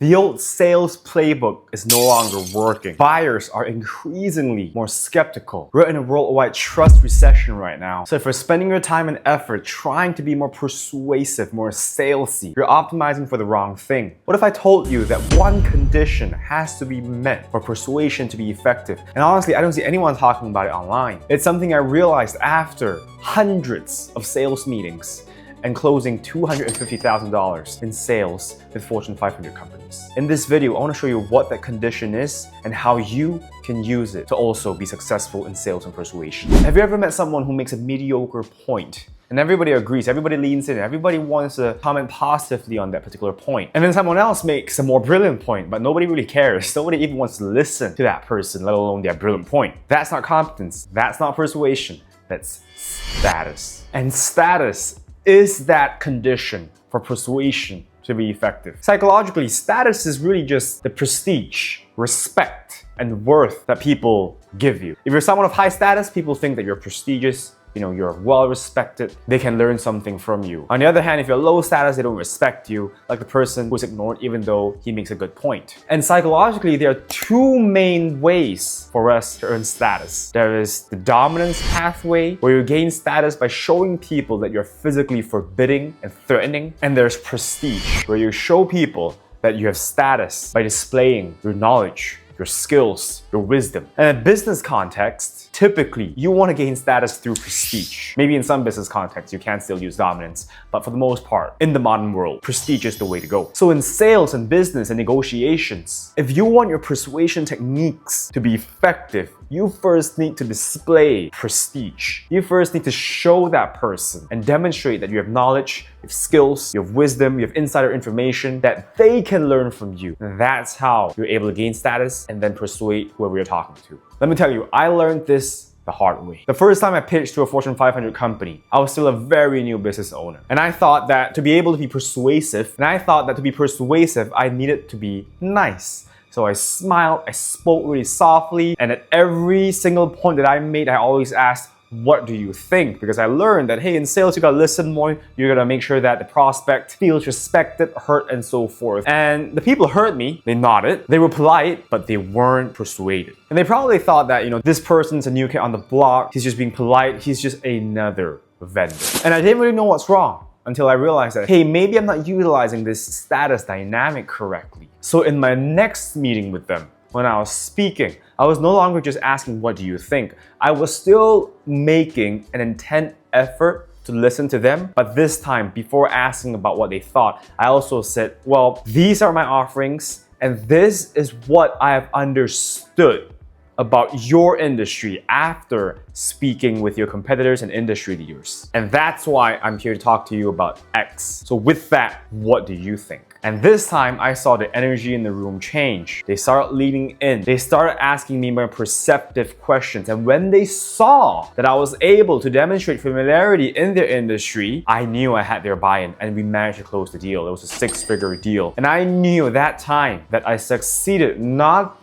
The old sales playbook is no longer working. Buyers are increasingly more skeptical. We're in a worldwide trust recession right now. So if you're spending your time and effort trying to be more persuasive, more salesy, you're optimizing for the wrong thing. What if I told you that one condition has to be met for persuasion to be effective? And honestly, I don't see anyone talking about it online. It's something I realized after hundreds of sales meetings and closing $250,000 in sales with Fortune 500 companies. In this video, I want to show you what that condition is and how you can use it to also be successful in sales and persuasion. Have you ever met someone who makes a mediocre point and everybody agrees, everybody leans in, everybody wants to comment positively on that particular point? And then someone else makes a more brilliant point, but nobody really cares. Nobody even wants to listen to that person, let alone their brilliant point. That's not competence. That's not persuasion. That's status. And status is that condition for persuasion to be effective. Psychologically, status is really just the prestige, respect, and worth that people give you. If you're someone of high status, people think that you're prestigious, you're well respected, they can learn something from you. On the other hand, if you're low status, they don't respect you, like the person who's ignored even though he makes a good point. And psychologically, there are two main ways for us to earn status. There is the dominance pathway, where you gain status by showing people that you're physically forbidding and threatening. And there's prestige, where you show people that you have status by displaying your knowledge, your skills, your wisdom. And in a business context, typically you want to gain status through prestige. Maybe in some business contexts you can still use dominance, but for the most part, in the modern world, prestige is the way to go. So in sales and business and negotiations, if you want your persuasion techniques to be effective, you first need to display prestige. You first need to show that person and demonstrate that you have knowledge, you have skills, you have wisdom, you have insider information that they can learn from you. And that's how you're able to gain status and then persuade whoever you're talking to. Let me tell you, I learned this the hard way. The first time I pitched to a Fortune 500 company, I was still a very new business owner. And I thought that to be able to be persuasive, I needed to be nice. So I smiled, I spoke really softly, and at every single point that I made, I always asked, what do you think? Because I learned that, hey, in sales, you gotta listen more, you gotta make sure that the prospect feels respected, heard, and so forth. And the people heard me, they nodded, they were polite, but they weren't persuaded. And they probably thought that, this person's a new kid on the block, he's just being polite, he's just another vendor. And I didn't really know what's wrong until I realized that, hey, maybe I'm not utilizing this status dynamic correctly. So in my next meeting with them, when I was speaking, I was no longer just asking, what do you think? I was still making an intent effort to listen to them, but this time, before asking about what they thought, I also said, well, these are my offerings, and this is what I have understood about your industry after speaking with your competitors and industry leaders. And that's why I'm here to talk to you about X. So with that, what do you think? And this time I saw the energy in the room change. They started leaning in. They started asking me more perceptive questions. And when they saw that I was able to demonstrate familiarity in their industry, I knew I had their buy-in, and we managed to close the deal. It was a six-figure deal. And I knew at that time that I succeeded not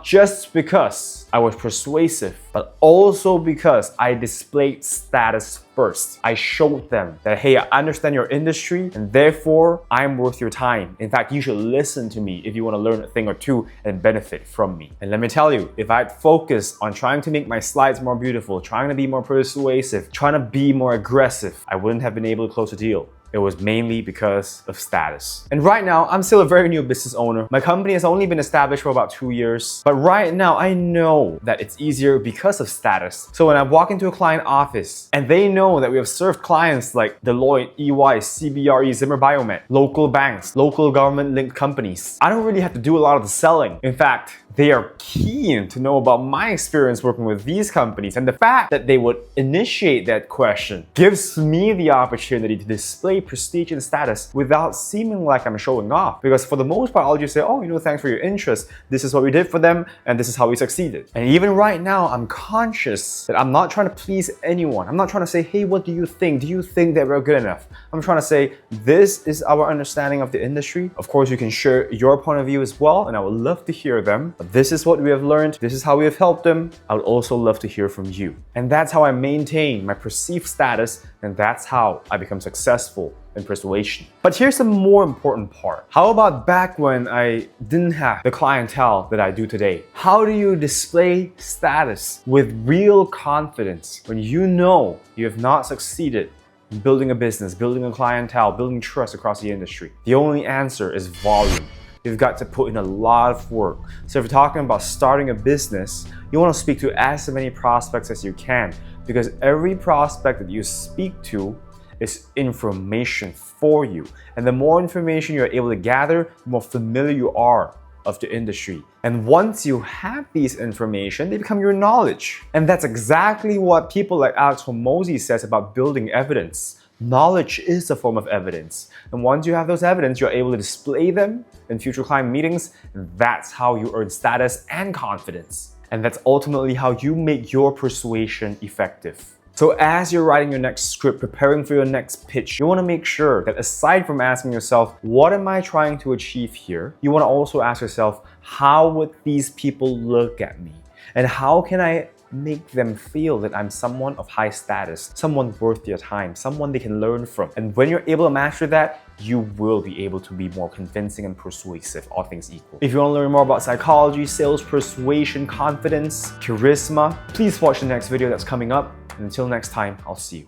just because I was persuasive, but also because I displayed status first. I showed them that, hey, I understand your industry and therefore I'm worth your time. In fact, you should listen to me if you want to learn a thing or two and benefit from me. And let me tell you, if I'd focused on trying to make my slides more beautiful, trying to be more persuasive, trying to be more aggressive, I wouldn't have been able to close a deal. It was mainly because of status. And right now, I'm still a very new business owner. My company has only been established for about 2 years. But right now, I know that it's easier because of status. So when I walk into a client office and they know that we have served clients like Deloitte, EY, CBRE, Zimmer Biomet, local banks, local government-linked companies, I don't really have to do a lot of the selling. In fact, they are keen to know about my experience working with these companies, and the fact that they would initiate that question gives me the opportunity to display prestige and status without seeming like I'm showing off. Because for the most part, I'll just say, oh, thanks for your interest. This is what we did for them, and this is how we succeeded. And even right now, I'm conscious that I'm not trying to please anyone. I'm not trying to say, hey, what do you think? Do you think that we're good enough? I'm trying to say, this is our understanding of the industry. Of course, you can share your point of view as well, and I would love to hear them. But this is what we have learned. This is how we have helped them. I would also love to hear from you. And that's how I maintain my perceived status, and that's how I become successful successful in persuasion. But here's the more important part. How about back when I didn't have the clientele that I do today? How do you display status with real confidence when you know you have not succeeded in building a business, building a clientele, building trust across the industry? The only answer is volume. You've got to put in a lot of work. So if you're talking about starting a business, you want to speak to as many prospects as you can, because every prospect that you speak to is information for you. And the more information you're able to gather, the more familiar you are of the industry. And once you have these information, they become your knowledge. And that's exactly what people like Alex Hormozi says about building evidence. Knowledge is a form of evidence. And once you have those evidence, you're able to display them in future client meetings. That's how you earn status and confidence. And that's ultimately how you make your persuasion effective. So as you're writing your next script, preparing for your next pitch, you want to make sure that aside from asking yourself, what am I trying to achieve here? You want to also ask yourself, how would these people look at me? And how can I make them feel that I'm someone of high status, someone worth their time, someone they can learn from? And when you're able to master that, you will be able to be more convincing and persuasive, all things equal. If you want to learn more about psychology, sales, persuasion, confidence, charisma, please watch the next video that's coming up. And until next time, I'll see you.